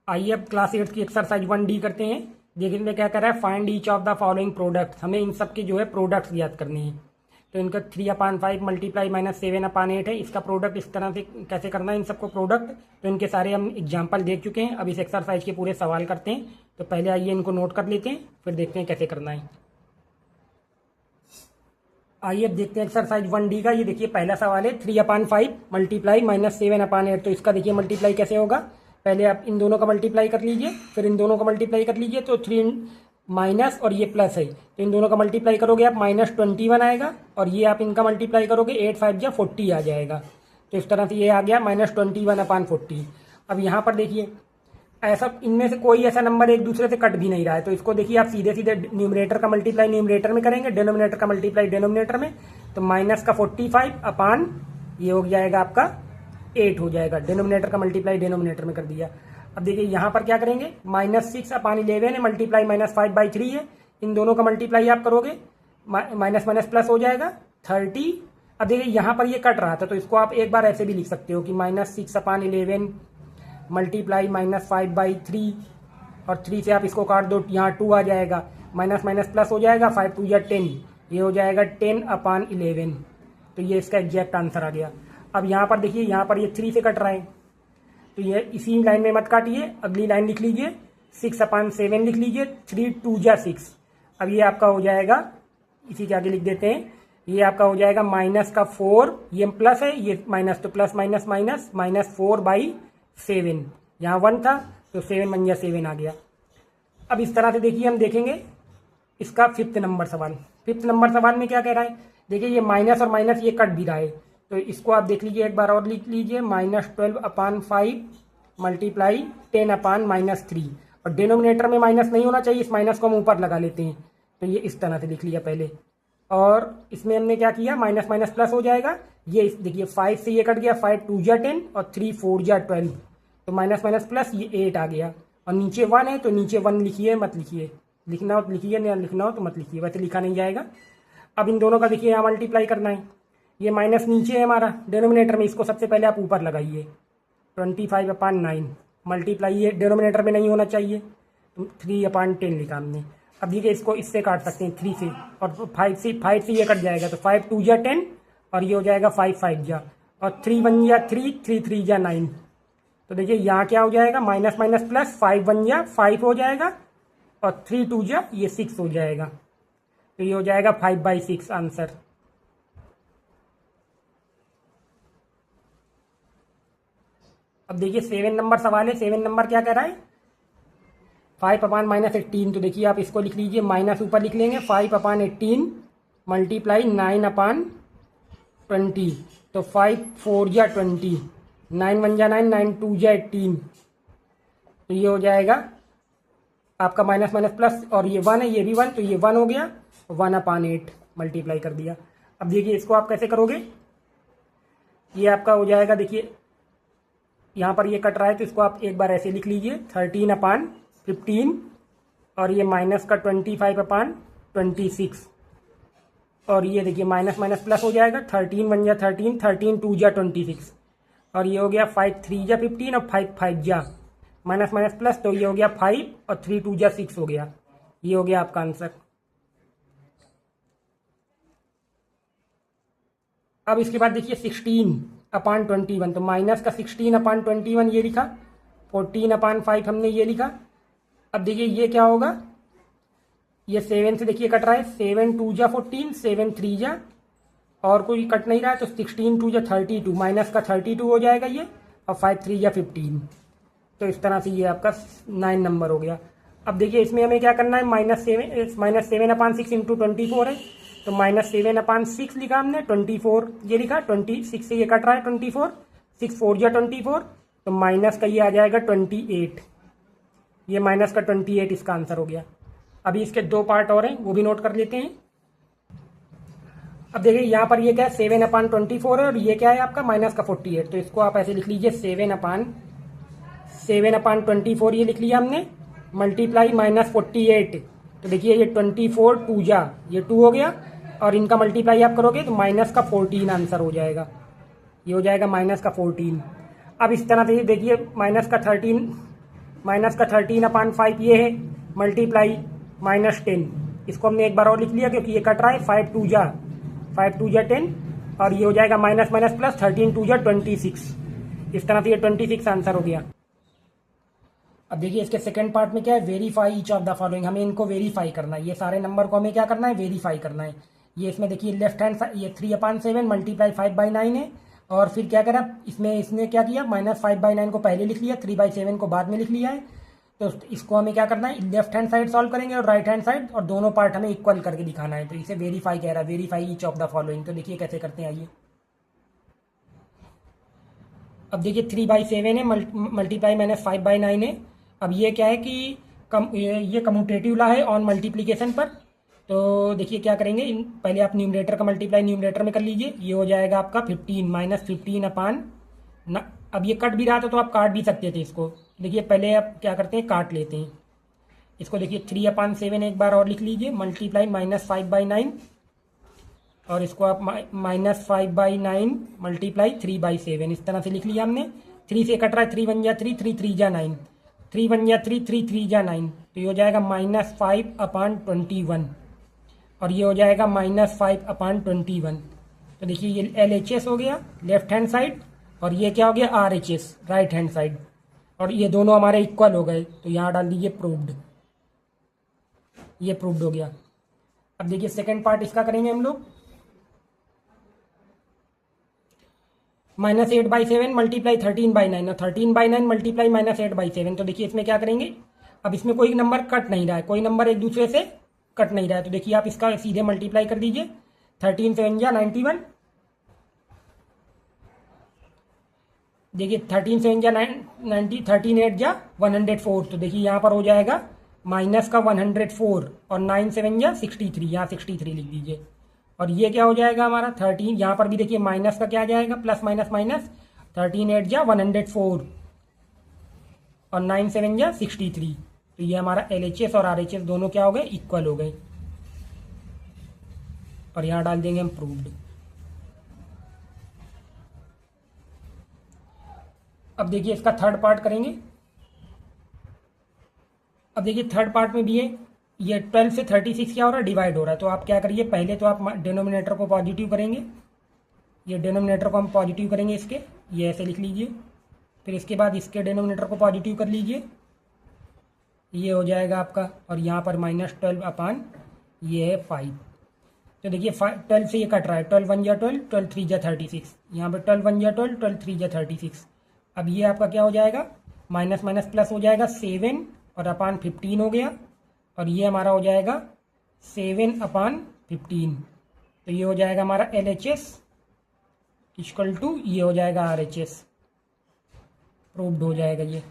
आइए अब क्लास 8 की एक्सरसाइज 1D करते हैं। देखिए इसमें क्या कर रहा है, find each of the following product. हमें इन सब के जो है प्रोडक्ट्स ज्ञात करने हैं। तो इनका 3/5 मल्टीप्लाई -7/8 है। इसका प्रोडक्ट इस तरह से कैसे करना है इन सबको प्रोडक्ट, तो इनके सारे हम एग्जाम्पल देख चुके हैं। अब इस एक्सरसाइज के पूरे सवाल करते हैं। तो पहले आइए इनको नोट कर लेते हैं, फिर देखते हैं कैसे करना है। आइए अब देखते हैं एक्सरसाइज 1D का। ये देखिए पहला सवाल है, 3/5 मल्टीप्लाई -7/8। तो इसका देखिए मल्टीप्लाई कैसे होगा, पहले आप इन दोनों का मल्टीप्लाई कर लीजिए, फिर इन दोनों का मल्टीप्लाई कर लीजिए। तो 3 माइनस और ये प्लस है, तो इन दोनों का मल्टीप्लाई करोगे आप -21 आएगा, और ये आप इनका मल्टीप्लाई करोगे 8 5 जा 40 आ जाएगा। तो इस तरह से ये आ गया -21/40। अब यहाँ पर देखिए ऐसा इनमें से कोई ऐसा नंबर एक दूसरे से कट भी नहीं रहा है, तो इसको देखिए आप सीधे सीधे न्यूमरेटर का मल्टीप्लाई न्यूमरेटर में करेंगे, डिनोमिनेटर का मल्टीप्लाई डिनोमिनेटर में। तो माइनस का 45 अपान ये हो जाएगा आपका 8 हो जाएगा। डिनोमिनेटर का मल्टीप्लाई डिनोमिनेटर में कर दिया। अब देखिए यहाँ पर क्या करेंगे, -6/11 है, मल्टीप्लाई -5/3 है। इन दोनों का मल्टीप्लाई आप करोगे, माइनस माइनस प्लस हो जाएगा 30। अब देखिए यहाँ पर ये कट रहा था, तो इसको आप एक बार ऐसे भी लिख सकते हो कि -6/11 मल्टीप्लाई -5/3, और 3 से आप इसको काट दो, यहाँ 2 आ जाएगा, माइनस माइनस प्लस हो जाएगा, 5 2 या 10, ये हो जाएगा 10/11। तो ये इसका एग्जैक्ट आंसर आ गया। अब यहाँ पर देखिए, यहाँ पर ये 3 से कट रहा है, तो ये इसी लाइन में मत काटिए, अगली लाइन लिख लीजिए, 6/7 लिख लीजिए, 3 2 जा 6। अब ये आपका हो जाएगा, इसी के आगे लिख देते हैं, ये आपका हो जाएगा -4, ये प्लस है, ये माइनस, तो प्लस माइनस माइनस -4/7। यहाँ 1 था तो 7 बन गया, 7 आ गया। अब इस तरह से देखिए हम देखेंगे इसका 5th नंबर सवाल। 5th नंबर सवाल में क्या कह रहा है, देखिए ये माइनस और माइनस ये कट भी रहा है, तो इसको आप देख लीजिए, एक बार और लिख लीजिए, -12/5 मल्टीप्लाई 10/-3। और डिनोमिनेटर में माइनस नहीं होना चाहिए, इस माइनस को हम ऊपर लगा लेते हैं। तो ये इस तरह से लिख लिया पहले, और इसमें हमने क्या किया, माइनस माइनस प्लस हो जाएगा। ये देखिए 5 से ये कट गया, 5 2 जा 10 और 3 4 जा 12, तो माइनस माइनस प्लस ये 8 आ गया। और नीचे 1 है, तो नीचे 1 लिखिए, मत लिखिए, लिखना हो तो लिखिए, नहीं लिखना हो तो मत लिखिए, वैसे लिखा नहीं जाएगा। अब इन दोनों का देखिए यहाँ मल्टीप्लाई करना है, ये माइनस नीचे है हमारा डिनोमिनेटर में, इसको सबसे पहले आप ऊपर लगाइए, 25/9 मल्टीप्लाई, ये डिनोमिनेटर में नहीं होना चाहिए, तो 3/10 लिखा हमने। अब देखिए इसको इससे काट सकते हैं 3 से, और 5 से ये कट जाएगा, तो 5 2 जा 10 और ये हो जाएगा 5 5 जा, और 3 1 जा 3 3 3 जा 9। तो देखिए यहाँ क्या हो जाएगा, माइनस माइनस प्लस, 5 1 जा 5 हो जाएगा, और 3 2 जा ये 6 हो जाएगा। तो ये हो जाएगा 5/6 आंसर। अब देखिए 7 नंबर सवाल है। 7 नंबर क्या कह रहा है, 5/-18। तो देखिए आप इसको लिख लीजिए, माइनस ऊपर लिख लेंगे, 5/18 मल्टीप्लाई 9/20। तो 5 4 जा 20, 9 1 जा 9, 9 2 जा 18। तो ये हो जाएगा आपका माइनस माइनस प्लस, और ये 1 है, ये भी 1, तो ये 1 हो गया, 1/8 मल्टीप्लाई कर दिया। अब देखिए इसको आप कैसे करोगे, ये आपका हो जाएगा, देखिए यहाँ पर ये कट रहा है, तो इसको आप एक बार ऐसे लिख लीजिए, 13/15, और ये माइनस का 25/26, और ये देखिए माइनस माइनस प्लस हो जाएगा, 13 1 जा 13, 13 2 जा 26, और ये हो गया 5 3 जा 15 और 5 5 जा माइनस माइनस प्लस, तो ये हो गया 5 और 3 2 जा 6 हो गया। ये हो गया आपका आंसर। अब इसके बाद देखिए 16/21, तो माइनस का 16/21 ये लिखा, 14/5 हमने ये लिखा। अब देखिए ये क्या होगा, ये 7 से देखिए कट रहा है, 7 2 जा 14, 7 3 जा, और कोई कट नहीं रहा है, तो 16 2 जा 32, माइनस का 32 हो जाएगा ये, और 5 3 जा 15। तो इस तरह से ये आपका 9 नंबर हो गया। अब देखिए इसमें हमें क्या करना है, -7/6 इंटू 24 है, तो -7/6 लिखा हमने, 24 ये लिखा, 26 से ये कट रहा है 24, 6 4 जा 24, तो माइनस का ये आ जाएगा 28, ये माइनस का 28 इसका आंसर हो गया। अभी इसके 2 पार्ट और हैं, वो भी नोट कर लेते हैं। अब देखिए यहाँ पर ये क्या है, 7/24 है, और ये क्या है आपका माइनस का 48, तो इसको आप ऐसे लिख लीजिए, 7/24 ये लिख लिया हमने, मल्टीप्लाई -48। तो देखिए ये 24 2 जा ये 2 हो गया, और इनका मल्टीप्लाई आप करोगे तो माइनस का 14 आंसर हो जाएगा, ये हो जाएगा -14। अब इस तरह से देखिए माइनस का 13 माइनस का 13/5 ये है, मल्टीप्लाई -10, इसको हमने एक बार और लिख लिया क्योंकि ये कट रहा है, 5 2 जा 10, और ये हो जाएगा माइनस माइनस प्लस, 13 2 जा 26। इस तरह से ये 26 आंसर हो गया। अब देखिए इसके सेकंड पार्ट में क्या है, verify each of the following, हमें इनको वेरीफाई करना है, ये सारे नंबर को हमें क्या करना है, वेरीफाई करना है। ये इसमें देखिए लेफ्ट हैंड साइड ये 3/7 मल्टीप्लाई 5/9 है, और फिर क्या करा इसमें, इसने क्या किया -5/9 को पहले लिख लिया, 3/7 को बाद में लिख लिया है। तो इसको हमें क्या करना है, लेफ्ट हैंड साइड सॉल्व करेंगे और राइट हैंड साइड, और दोनों पार्ट हमें इक्वल करके दिखाना है। तो इसे वेरीफाई कह रहा है, verify each of the following. तो देखिए कैसे करते हैं, आइए। अब देखिए 3/7 है, मल्टीप्लाई -5/9 है। अब ये क्या है कि ये कम्यूटेटिव ला है ऑन मल्टीप्लीकेशन पर। तो देखिए क्या करेंगे, पहले आप न्यूमरेटर का मल्टीप्लाई न्यूमरेटर में कर लीजिए। ये हो जाएगा आपका 15 -15 अपान अब ये कट भी रहा था तो आप काट भी सकते थे इसको। देखिए पहले आप क्या करते हैं, काट लेते हैं इसको। देखिए 3/7 एक बार और लिख लीजिए, मल्टीप्लाई -5/9, और इसको आप -5/9 मल्टीप्लाई 3/7, इस तरह से लिख लिया हमने। 3 से कट रहा है, 3 1 जा 3, 3 3 जा 9, 3 1 जा 3, 3 3 जा 9, तो ये हो जाएगा -5/21, और ये हो जाएगा -5/21। तो देखिए ये LHS हो गया लेफ्ट हैंड साइड, और ये क्या हो गया RHS राइट हैंड साइड, और ये दोनों हमारे इक्वल हो गए। तो यहाँ डाल दीजिए प्रूव्ड, ये प्रूव्ड हो गया। अब देखिए सेकंड पार्ट इसका करेंगे हम लोग, -8/7 मल्टीप्लाई 13/9, और 13/9 मल्टीप्लाई -8/7। तो देखिए इसमें क्या करेंगे, अब इसमें कोई नंबर कट नहीं रहा है, कोई नंबर एक दूसरे से कट नहीं रहा है। तो देखिए आप इसका सीधे मल्टीप्लाई कर दीजिए, 13 7 जा 91, देखिए 13 7 जा 90, 13 8 जा 104। तो देखिए यहाँ पर हो जाएगा माइनस का 104, और 9 7 जा 63, यहाँ 63 लिख दीजिए। और ये क्या हो जाएगा हमारा 13, यहाँ पर भी देखिए माइनस का क्या आ जाएगा, प्लस माइनस माइनस, 13 8 जा 104, और 9 7 जा 63। तो ये हमारा LHS और RHS दोनों क्या हो गए, इक्वल हो गए। और यहाँ डाल देंगे हम प्रूव्ड। अब देखिए इसका थर्ड पार्ट करेंगे। अब देखिए थर्ड पार्ट में भी है, ये 12 से 36 क्या हो रहा है, डिवाइड हो रहा है। तो आप क्या करिए, पहले तो आप डिनोमिनेटर को पॉजिटिव करेंगे, ये डिनोमिनेटर को हम पॉजिटिव करेंगे इसके, ये ऐसे लिख लीजिए। फिर इसके बाद इसके डिनोमिनेटर को पॉजिटिव कर लीजिए, ये हो जाएगा आपका, और यहाँ पर -12 अपान ये है 5। तो देखिए 12 से ये कट रहा है, 12 1 जा 12, 12 3 जा 36, यहाँ पर 12 1 जा 12, 12 3 जा 36। अब ये आपका क्या हो जाएगा, माइनस माइनस प्लस हो जाएगा 7 और अपान 15 हो गया, और ये हमारा हो जाएगा 7/15। तो ये हो जाएगा हमारा LHS इक्वल टू ये हो जाएगा RHS, प्रूव्ड हो जाएगा ये,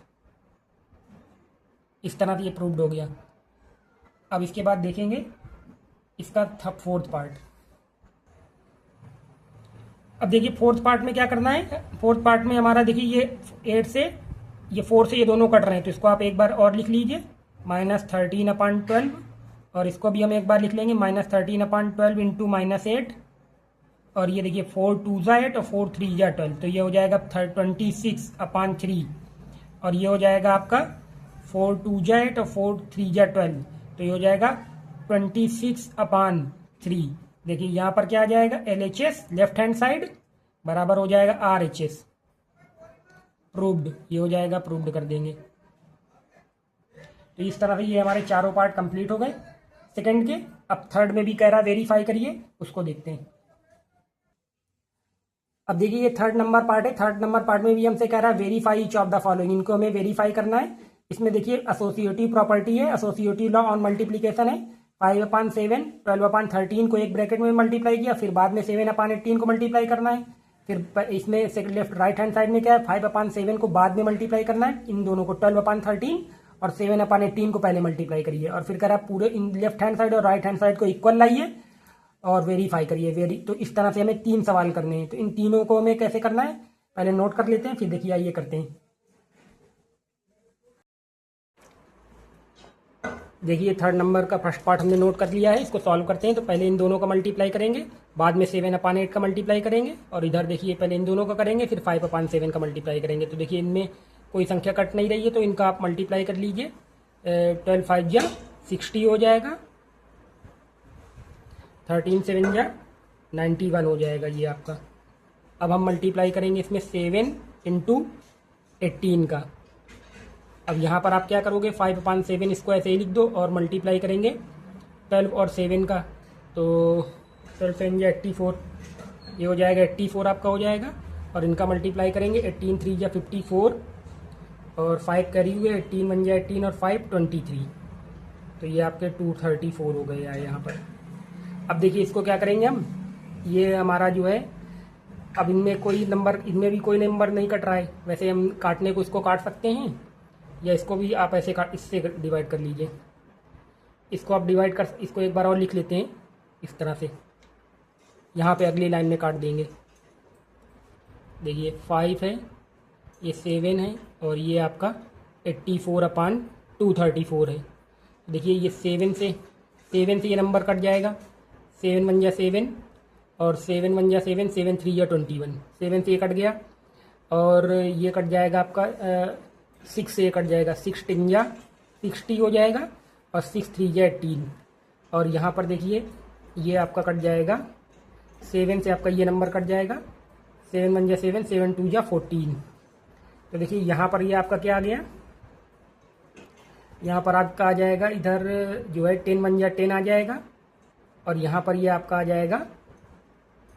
इस तरह से ये प्रूव्ड हो गया। अब इसके बाद देखेंगे इसका फोर्थ पार्ट। अब देखिए फोर्थ पार्ट में क्या करना है, फोर्थ पार्ट में हमारा देखिए ये 8 से ये 4 से ये दोनों कट रहे हैं, तो इसको आप एक बार और लिख लीजिए, -13/12, और इसको भी हम एक बार लिख लेंगे -13/12 इंटू -8, और ये देखिए 4 2 जा 8 और 4 3 जा 12, तो ये हो जाएगा 26/3, और ये हो जाएगा आपका 4 2 जा 8 और 4 3 जा 12, तो ये हो जाएगा 26/3। देखिए यहाँ पर क्या आ जाएगा, LHS लेफ्ट हैंड साइड बराबर हो जाएगा RHS, प्रूव्ड, ये हो जाएगा प्रूव्ड कर देंगे। तो इस तरह से ये हमारे चारों पार्ट कंप्लीट हो गए सेकंड के। अब थर्ड में भी कह रहा वेरीफाई करिए, उसको देखते हैं। अब देखिए ये थर्ड नंबर पार्ट है, थर्ड नंबर पार्ट में भी हमसे कह रहा है verify each of the following, इनको हमें वेरीफाई करना है। इसमें देखिए एसोसिएटिव प्रॉपर्टी है, एसोसिएटिव लॉ ऑन मल्टीप्लीकेशन है। 5/7 12/13 को एक ब्रैकेट में मल्टीप्लाई किया, फिर बाद में 7/18 को मल्टीप्लाई करना है। फिर इसमें लेफ्ट राइट हैंड साइड में क्या है, 5/7 को बाद में मल्टीप्लाई करना है, इन दोनों को 12/13 और 7/18 को पहले मल्टीप्लाई करिए, और फिर करा पूरे इन लेफ्ट हैंड साइड और राइट हैंड साइड को इक्वल लाइए और वेरीफाई करिए। तो इस तरह से हमें 3 सवाल करने हैं। तो इन तीनों को हमें कैसे करना है पहले नोट कर लेते हैं, फिर देखिए आइए करते हैं। देखिए थर्ड नंबर का फर्स्ट पार्ट हमने नोट कर लिया है, इसको सॉल्व करते हैं। तो पहले इन दोनों का मल्टीप्लाई करेंगे, बाद में 7/8 का मल्टीप्लाई करेंगे, और इधर देखिए पहले इन दोनों का करेंगे, फिर 5/7 का मल्टीप्लाई करेंगे। तो देखिए इनमें कोई संख्या कट नहीं रही है तो इनका आप मल्टीप्लाई कर लीजिए। 12 5 जा 60 हो जाएगा, 13 7 जा 91 हो जाएगा ये आपका। अब हम मल्टीप्लाई करेंगे इसमें 7 इंटू 18 का। अब यहाँ पर आप क्या करोगे, 5/7 इसको ऐसे ही लिख दो और मल्टीप्लाई करेंगे 12 और 7 का, तो 12 7 जा 84, ये हो जाएगा 84 आपका हो जाएगा। और इनका मल्टीप्लाई करेंगे 18 3 जा 54 और 5 करी हुए, 18 1 जा 18 और 5 23, तो ये आपके 234 हो गए यहाँ पर। अब देखिए इसको क्या करेंगे हम, ये हमारा जो है अब इनमें कोई नंबर, इनमें भी कोई नंबर नहीं कट रहा है। वैसे हम काटने को इसको काट सकते हैं या इसको भी आप ऐसे काट, इससे डिवाइड कर लीजिए। इसको आप डिवाइड कर, इसको एक बार और लिख लेते हैं इस तरह से, यहाँ पे अगली लाइन में काट देंगे। देखिए 5 है, ये 7 है और ये आपका 84/234 है। देखिए ये 7 से ये नंबर कट जाएगा, 7 1 जा 7 और 7 1 जा 7, 7 3 जा 21, 7 से ये कट गया और ये कट जाएगा आपका 6 से ये कट जाएगा, 6 10 जा 60 हो जाएगा और 6 3 जा 18। और यहाँ पर देखिए ये आपका कट जाएगा, 7 से आपका ये नंबर कट जाएगा, 7 1 जा 7, 7 2 जा 14। तो देखिए यहाँ पर ये आपका क्या आ गया, यहाँ पर आपका आ जाएगा इधर जो है 10 1 जा 10 आ जाएगा और यहाँ पर ये आपका आ जाएगा,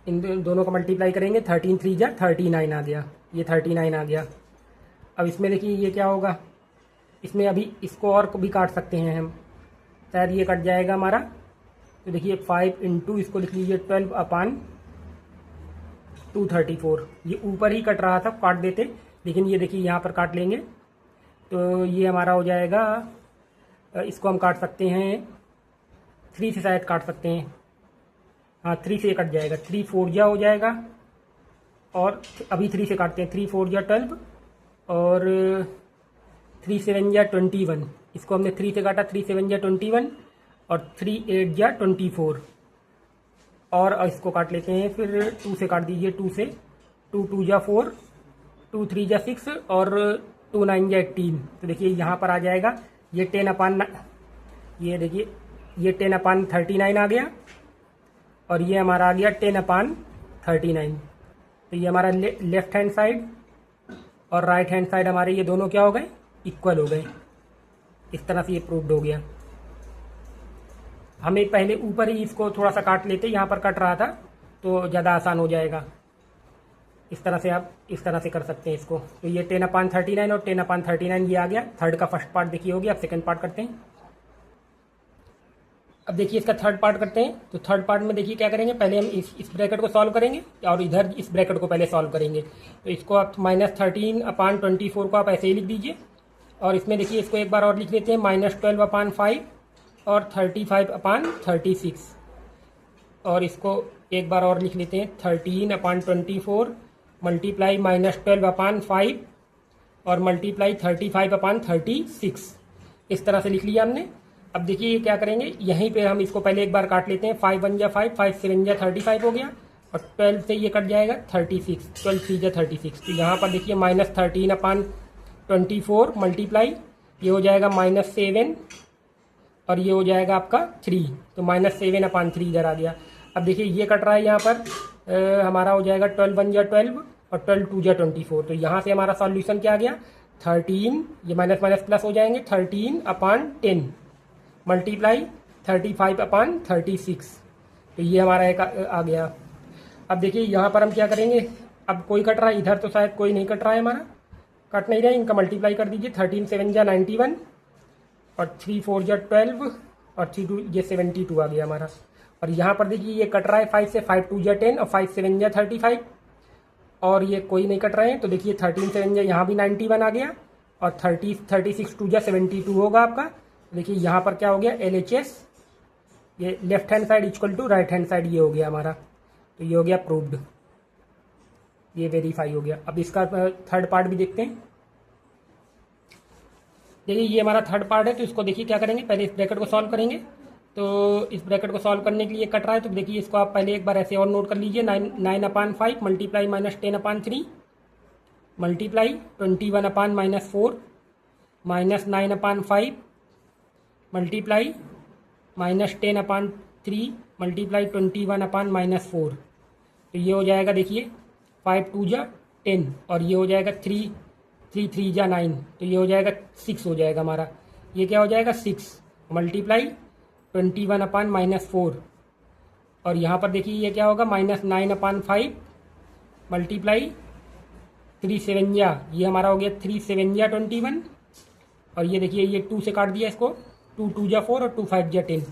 इन दोनों का मल्टीप्लाई करेंगे 13 3 जा 39 आ गया, ये 39 आ गया। अब इसमें देखिए ये क्या होगा, इसमें अभी इसको और भी काट सकते हैं हम, शायद ये कट जाएगा हमारा। तो देखिए 5 इंटू इसको लिख लीजिए 12/234, ये ऊपर ही कट रहा था, काट देते, लेकिन ये देखिए यहाँ पर काट लेंगे तो ये हमारा हो जाएगा, इसको हम काट सकते हैं 3 से, शायद काट सकते हैं, हाँ 3 से ये कट जाएगा, 3 4 जा हो जाएगा और अभी 3 से काटते हैं, 3 4 जा 12 और 3 7 जा 21, इसको हमने 3 से काटा, 3 7 जा 21 और 3 8 जा 24 और इसको काट लेते हैं फिर 2 से काट दीजिए, 2 से 2 2 जा 4, 2 3 जा 6 और 2 9 जा 18। तो देखिए यहाँ पर आ जाएगा ये 10/, ये देखिए ये 10/39 आ गया और ये हमारा आ गया 10/39। तो ये हमारा लेफ्ट हैंड साइड और राइट हैंड साइड हमारे ये दोनों क्या हो गए, इक्वल हो गए। इस तरह से ये प्रूव्ड हो गया। हमें पहले ऊपर ही इसको थोड़ा सा काट लेते, यहाँ पर कट रहा था तो ज़्यादा आसान हो जाएगा। इस तरह से आप इस तरह से कर सकते हैं इसको। तो ये 10/39 और 10/39 ये आ गया। थर्ड का फर्स्ट पार्ट देखिए हो गया। अब सेकंड पार्ट करते हैं। अब देखिए इसका थर्ड पार्ट करते हैं। तो थर्ड पार्ट में देखिए क्या करेंगे, पहले हम इस ब्रैकेट को सॉल्व करेंगे और इधर इस ब्रैकेट को पहले सॉल्व करेंगे। तो इसको आप -13/24 को आप ऐसे ही लिख दीजिए और इसमें देखिए इसको एक बार और लिख लेते हैं -12/5 और 35/36 और इसको एक बार और लिख लेते हैं 13/24 मल्टीप्लाई -12/5 और मल्टीप्लाई 35/36। इस तरह से लिख लिया हमने। अब देखिए ये क्या करेंगे, यहीं पे हम इसको पहले एक बार काट लेते हैं। 5 1 जा 5, 5 7 जा 35 हो गया और 12 से ये कट जाएगा 36, 12 3 जा 36। तो यहाँ पर देखिए -13/24 मल्टीप्लाई ये हो जाएगा -7 और ये हो जाएगा आपका 3, तो -7/3 इधर आ गया। अब देखिए ये कट रहा है यहाँ पर हमारा हो जाएगा 12 1 जा 12 और 12 2 जा 24। तो यहाँ से हमारा सॉल्यूशन क्या आ गया 13, ये माइनस माइनस प्लस हो जाएंगे 13/10 मल्टीप्लाई 35/36। तो ये हमारा एक आ गया। अब देखिए यहाँ पर हम क्या करेंगे, अब कोई कट रहा है इधर, तो शायद कोई नहीं कट रहा है हमारा, कट नहीं रहा है, इनका मल्टीप्लाई कर दीजिए। 13 7 जा 91 और 3 4 जा 12 और 3 2 ये 72 आ गया हमारा। और यहाँ पर देखिए ये कट रहा है 5 से, 5 2 जा 10 और 5 7 जा 35 और ये कोई नहीं कट रहे हैं। तो देखिए 13 7 जा यहाँ भी 91 आ गया और 36 2 जा 72 होगा आपका। देखिए यहाँ पर क्या हो गया LHS, ये left hand side equal to right hand side ये हो गया हमारा। तो ये हो गया प्रूव्ड, ये वेरीफाई हो गया। अब इसका थर्ड पार्ट भी देखते हैं। देखिए ये हमारा थर्ड पार्ट है, तो इसको देखिए क्या करेंगे, पहले इस ब्रैकेट को सॉल्व करेंगे। तो इस ब्रैकेट को सॉल्व करने के लिए कट रहा है, तो देखिए इसको आप पहले एक बार ऐसे और नोट कर लीजिए। 9/5 मल्टीप्लाई -10/3 मल्टीप्लाई 21/-4 -9/5 मल्टीप्लाई -10/3 मल्टीप्लाई 21/-4। तो ये हो जाएगा, देखिए 5 2 जा 10 और ये हो जाएगा 3 3 3 जा 9, तो ये हो जाएगा 6 हो जाएगा हमारा। ये क्या हो जाएगा 6 मल्टीप्लाई 21/-4 और यहाँ पर देखिए ये क्या होगा -9/5 मल्टीप्लाई 3 7 जा, ये हमारा हो गया 3 7 जा 21 और ये देखिए ये 2 से काट दिया इसको, 2 2 जा 4 और 2 5 जा 10,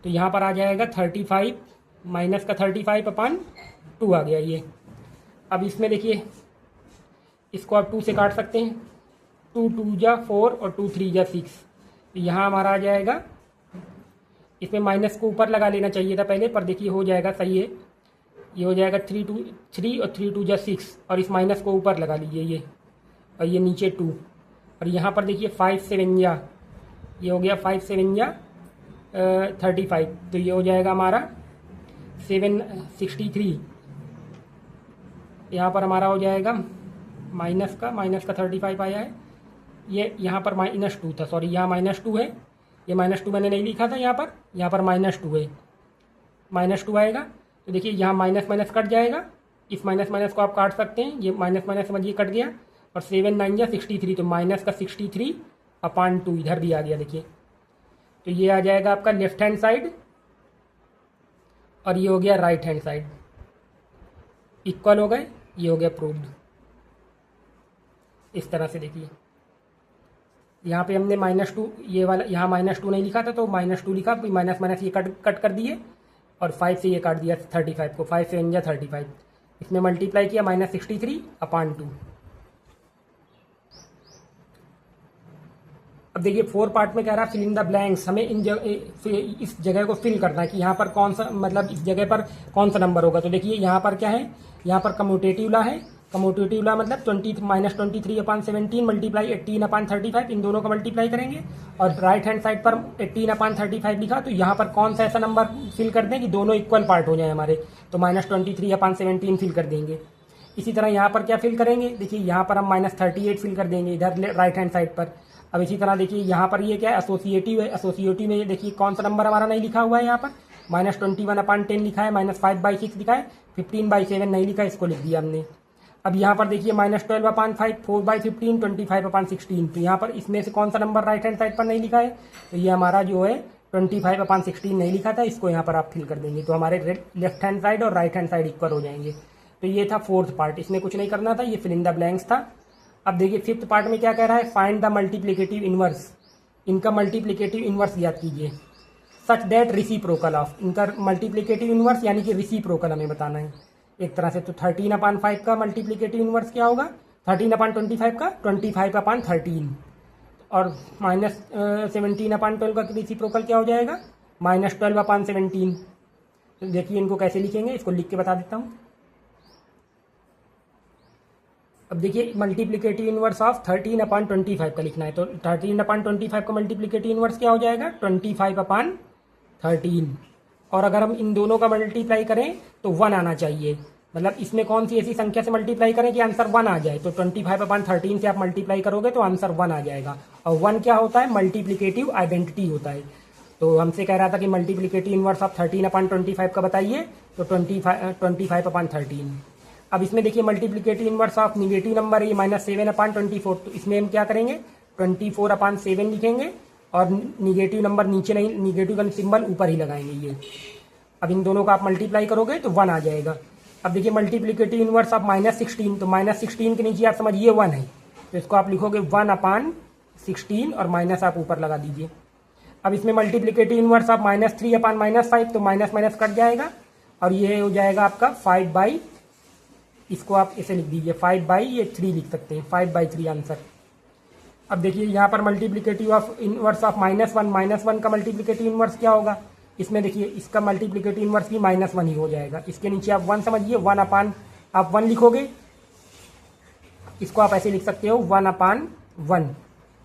तो यहाँ पर आ जाएगा 35 माइनस का 35/2 आ गया ये। अब इसमें देखिए इसको आप 2 से काट सकते हैं, 2 2 जा 4 और 2 3 जा 6, तो यहाँ हमारा आ जाएगा, इसमें माइनस को ऊपर लगा लेना चाहिए था पहले, पर देखिए हो जाएगा, सही है। ये हो जाएगा 3 2 3 और 3 2 जा 6 और इस माइनस को ऊपर लगा लीजिए ये, और ये नीचे 2 और यहाँ पर देखिए 5 7 जा, ये हो गया 5 7 जा 35, तो ये हो जाएगा हमारा 763। यहाँ पर हमारा हो जाएगा माइनस का 35 आया है, ये यहाँ पर -2 था, सॉरी यहाँ -2 है, ये -2 मैंने नहीं लिखा था यहाँ पर -2 है, -2 आएगा। तो देखिए यहाँ माइनस माइनस कट जाएगा, इस माइनस को आप काट सकते हैं, ये माइनस समझिए कट गया और 7 9 जा 63, तो माइनस का 63/2 इधर भी आ गया देखिए। तो ये आ जाएगा आपका लेफ्ट हैंड साइड और ये हो गया राइट हैंड साइड, इक्वल हो गए, ये हो गया प्रूव्ड। इस तरह से देखिए यहाँ पे हमने -2 ये वाला, यहाँ -2 नहीं लिखा था तो -2 लिखा, माइनस ये कट कर दिए और 5 से ये काट दिया 35 को, 5 7 जा 35, इसमें मल्टीप्लाई किया -63/2। अब देखिए 4 पार्ट में कह रहा है फिल इन द ब्लैंक्स, हमें इस जगह को फिल करना है कि यहाँ पर कौन सा, मतलब इस जगह पर कौन सा नंबर होगा। तो देखिए यहाँ पर क्या है, यहाँ पर कम्यूटेटिव ला है, कम्यूटेटिव ला मतलब -23/17 मल्टीप्लाई 18/35, इन दोनों का मल्टीप्लाई करेंगे और राइट हैंड साइड पर 18/35 लिखा, तो यहाँ पर कौन सा ऐसा नंबर फिल कर दें कि दोनों इक्वल पार्ट हो जाए हमारे, तो -23/17 फिल कर देंगे। इसी तरह यहाँ पर क्या फिल करेंगे, देखिए यहाँ पर हम -38 फिल कर देंगे इधर राइट हैंड साइड पर। अब इसी तरह देखिए यहाँ पर ये क्या है, एसोसिएटिव है, एसोसिएटिव में ये देखिए कौन सा नंबर हमारा नहीं लिखा हुआ है, यहाँ पर -21/10 लिखा है, -5/6 लिखा है, 15/7 नहीं लिखा है, इसको लिख दिया हमने। अब यहाँ पर देखिए -12/5 4/15 25/16, तो यहाँ पर इसमें से कौन सा नंबर राइट हैंड साइड पर नहीं लिखा है, तो ये हमारा जो है 25/16 नहीं लिखा था, इसको यहाँ पर आप फिल कर देंगे, तो हमारे लेफ्ट हैंड साइड और राइट हैंड साइड इक्वल हो जाएंगे। तो ये था 4th पार्ट, इसमें कुछ नहीं करना था, ये फिल इन द ब्लैंक्स था। अब देखिए 5th पार्ट में क्या कह रहा है, फाइंड द मल्टीप्लिकेटिव इनवर्स, इनका मल्टीप्लिकेटिव इनवर्स याद कीजिए, सच दैट रेसिप्रोकल ऑफ, इनका मल्टीप्लिकेटिव इनवर्स यानी कि रेसिप्रोकल हमें बताना है एक तरह से। तो 13/5 का मल्टीप्लिकेटिव इनवर्स क्या होगा, 13/25 का 25/13 और -17/12 का रेसिप्रोकल क्या हो जाएगा, -12/17। तो देखिए इनको कैसे लिखेंगे, इसको लिख के बता देता हूँ। अब देखिए मल्टीप्लिकेटिव इनवर्स ऑफ 13/25 का लिखना है, तो 13/25 का मल्टीप्लिकेटिव इनवर्स क्या हो जाएगा 25/13, और अगर हम इन दोनों का मल्टीप्लाई करें तो 1 आना चाहिए, मतलब इसमें कौन सी ऐसी संख्या से मल्टीप्लाई करें कि आंसर 1 आ जाए, तो 25/13 से आप मल्टीप्लाई करोगे तो आंसर 1 आ जाएगा। और 1 क्या होता है, मल्टीप्लिकेटिव आइडेंटिटी होता है। तो हमसे कह रहा था कि मल्टीप्लिकेटिव इनवर्स ऑफ 13/25 का बताइए, तो 25/13। अब इसमें देखिए multiplicative inverse of negative number है ये -7/24, तो इसमें हम क्या करेंगे 24/7 लिखेंगे और निगेटिव नंबर नीचे नहीं, निगेटिव का सिंबल ऊपर ही लगाएंगे ये। अब इन दोनों का आप मल्टीप्लाई करोगे तो 1 आ जाएगा। अब देखिए मल्टीप्लिकेटिव इनवर्स ऑफ -16, तो -16 के नीचे आप समझिए 1 है, तो इसको आप लिखोगे 1/16 और माइनस आप ऊपर लगा दीजिए। अब इसमें मल्टीप्लिकेटिव इनवर्स ऑफ -3/-5, तो माइनस कट जाएगा और ये हो जाएगा आपका 5/, इसको आप इसे लिख दीजिए 5/3 लिख सकते हैं, 5/3 आंसर। अब देखिए यहाँ पर मल्टीप्लिकेटिव ऑफ इनवर्स ऑफ -1 का मल्टीप्लिकेटिव इनवर्स क्या होगा, इसमें देखिए इसका मल्टीप्लिकेटिव इनवर्स भी -1 ही हो जाएगा। इसके नीचे आप 1 समझिए, आप 1 लिखोगे, इसको आप ऐसे लिख सकते हो 1/1,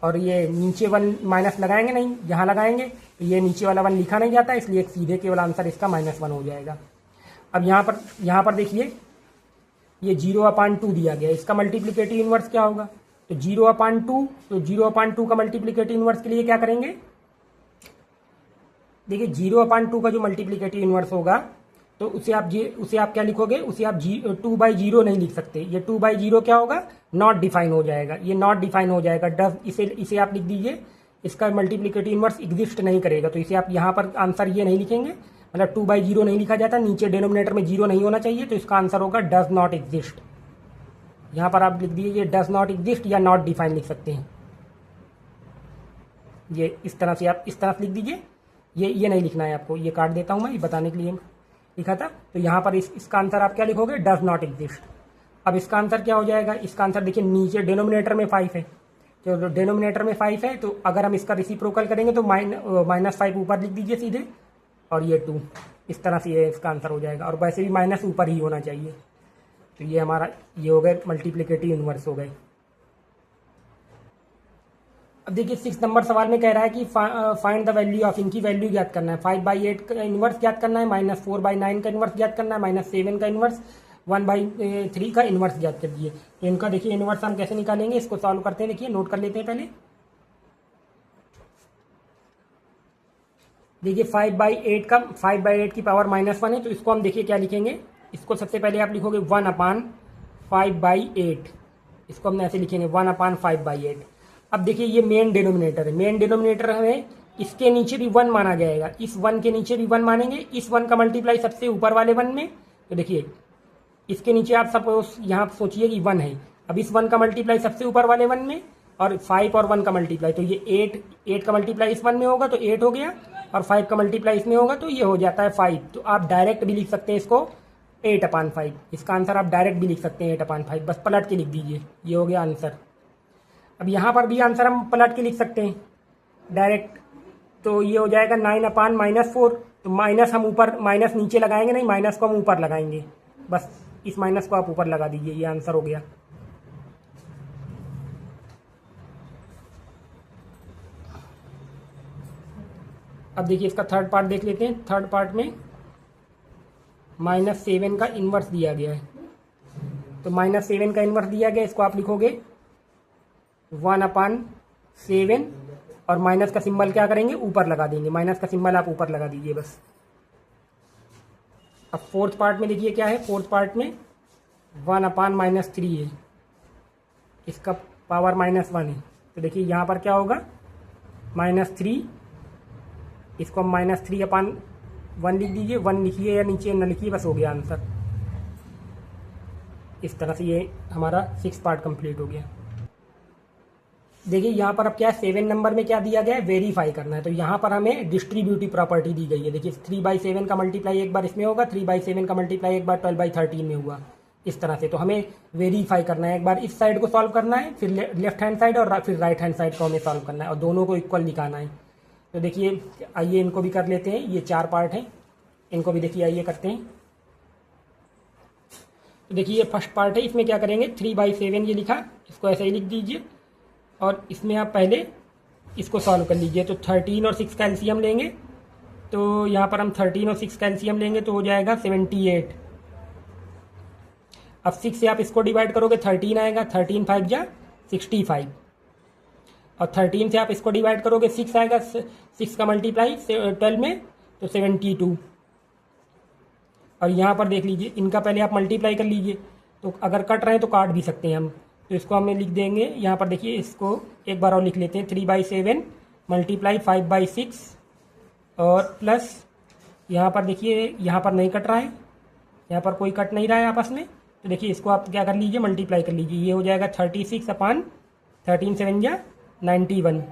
और ये नीचे 1 माइनस लगाएंगे नहीं, यहाँ लगाएंगे तो ये नीचे वाला 1 लिखा नहीं जाता, इसलिए सीधे केवल आंसर इसका -1 हो जाएगा। अब यहाँ पर देखिए ये 0/2 दिया गया, इसका मल्टीप्लिकेटिव इनवर्स क्या होगा? तो 0/2, तो 0/2 का मल्टीप्लिकेटिव इनवर्स के लिए क्या करेंगे? देखिए 0/2 का जो मल्टीप्लिकेटिव इनवर्स होगा तो उसे आप क्या लिखोगे? उसे आप 2/0 नहीं लिख सकते। ये 2/0 क्या होगा? नॉट डिफाइन हो जाएगा, ये नॉट डिफाइन हो जाएगा। डज इसे आप लिख दीजिए, इसका मल्टीप्लिकेटिव इनवर्स एग्जिस्ट नहीं करेगा। तो इसे आप यहाँ पर आंसर ये नहीं लिखेंगे, मतलब 2/0 नहीं लिखा जाता, नीचे डिनोमिनेटर में 0 नहीं होना चाहिए, तो इसका आंसर होगा डज नॉट एग्जिस्ट। यहाँ पर आप लिख दीजिए डज नॉट एग्जिस्ट या नॉट डिफाइन लिख सकते हैं। ये इस तरह से आप इस तरह से लिख दीजिए, ये नहीं लिखना है आपको, ये काट देता हूँ मैं, ये बताने के लिए लिखा था। तो यहाँ पर इसका आंसर आप क्या लिखोगे? Does not exist. अब इसका आंसर क्या हो जाएगा? इसका आंसर देखिए नीचे डिनोमिनेटर में 5 है, तो डिनोमिनेटर में 5 है, तो अगर हम इसका रेसिप्रोकल करेंगे तो -5 ऊपर लिख दीजिए सीधे, और ये 2, इस तरह से ये इसका आंसर हो जाएगा। और वैसे भी माइनस ऊपर ही होना चाहिए। तो ये हमारा ये हो गए मल्टीप्लिकेटिव इनवर्स हो गए। अब देखिए 6 नंबर सवाल में कह रहा है कि फाइंड द वैल्यू ऑफ, इनकी वैल्यू ज्ञात करना है। 5/8 का इनवर्स ज्ञात करना है, -4/9 का इनवर्स ज्ञात करना है, -7 का इनवर्स, 1/3 का इनवर्स ज्ञात कर दिए। तो इनका देखिए इनवर्स हम कैसे निकालेंगे, इसको सॉल्व करते हैं। देखिए नोट कर लेते हैं पहले। देखिए 5/8 की पावर -1 है, तो इसको हम देखिए क्या लिखेंगे। इसको सबसे पहले आप लिखोगे 1/5/8, इसको हम ऐसे लिखेंगे 1/5/8। अब देखिए ये मेन डिनोमिनेटर है, मेन डिनोमिनेटर हमें इसके नीचे भी 1 माना जाएगा, इस 1 के नीचे भी 1 मानेंगे। इस 1 का मल्टीप्लाई सबसे ऊपर वाले 1 में, तो देखिए इसके नीचे आप सपोज यहाँ सोचिए कि 1 है, अब इस 1 का मल्टीप्लाई सबसे ऊपर वाले 1 में, और 5 और 1 का मल्टीप्लाई, तो ये 8 का मल्टीप्लाई इस 1 में होगा तो 8 हो गया, और 5 का मल्टीप्लाई इसमें होगा तो ये हो जाता है 5। तो आप डायरेक्ट भी लिख सकते हैं इसको 8/5, इसका आंसर आप डायरेक्ट भी लिख सकते हैं 8/5, बस पलट के लिख दीजिए, ये हो गया आंसर। अब यहाँ पर भी आंसर हम पलट के लिख सकते हैं डायरेक्ट, तो ये हो जाएगा 9/-4। तो माइनस हम ऊपर, माइनस नीचे लगाएंगे नहीं, माइनस को हम ऊपर लगाएंगे, बस इस माइनस को आप ऊपर लगा दीजिए, ये आंसर हो गया। अब देखिए इसका थर्ड पार्ट देख लेते हैं। थर्ड पार्ट में -7 का इन्वर्स दिया गया है, तो -7 का इन्वर्स दिया गया, इसको आप लिखोगे 1/7, और माइनस का सिंबल क्या करेंगे? ऊपर लगा देंगे, माइनस का सिंबल आप ऊपर लगा दीजिए बस। अब फोर्थ पार्ट में देखिए क्या है, फोर्थ पार्ट में 1/-3 है, इसका पावर -1 है, तो देखिए यहाँ पर क्या होगा? -3, इसको हम -3/1 लिख दीजिए, 1 लिखिए या नीचे न लिखिए, बस हो गया आंसर। इस तरह से ये हमारा 6 पार्ट कंप्लीट हो गया। देखिए यहाँ पर अब क्या है, 7 नंबर में क्या दिया गया है? वेरीफाई करना है। तो यहाँ पर हमें डिस्ट्रीब्यूटिव प्रॉपर्टी दी गई है। देखिए 3/7 का मल्टीप्लाई एक बार इसमें होगा, 3/7 का मल्टीप्लाई एक बार 12/13 में हुआ, इस तरह से। तो हमें वेरीफाई करना है, एक बार इस साइड को सॉल्व करना है, फिर लेफ्ट हैंड साइड और फिर राइट हैंड साइड को हमें सॉल्व करना है, और दोनों को इक्वल दिखाना है। तो देखिए आइए इनको भी कर लेते हैं, ये 4 पार्ट हैं, इनको भी देखिए आइए करते हैं। तो देखिए ये फर्स्ट पार्ट है, इसमें क्या करेंगे? 3/7 ये लिखा, इसको ऐसे ही लिख दीजिए, और इसमें आप पहले इसको सॉल्व कर लीजिए। तो 13 और 6 का एलसीएम लेंगे, तो यहाँ पर हम 13 और 6 का एलसीएम लेंगे तो हो जाएगा 78। अब 6 से आप इसको डिवाइड करोगे, 13 आएगा, 13 5 जा 65, और 13 से आप इसको डिवाइड करोगे, 6 आएगा, 6 का मल्टीप्लाई 12 में तो 72। और यहाँ पर देख लीजिए, इनका पहले आप मल्टीप्लाई कर लीजिए, तो अगर कट रहे हैं तो काट भी सकते हैं हम, तो इसको हमें लिख देंगे। यहाँ पर देखिए इसको एक बार और लिख लेते हैं, 3/7 मल्टीप्लाई 5/6, और प्लस यहाँ पर देखिए यहाँ पर नहीं कट रहा है, यहाँ पर कोई कट नहीं रहा है आपस में, तो देखिए इसको आप क्या कर लीजिए? मल्टीप्लाई कर लीजिए, ये हो जाएगा 36/13 7 जा 91।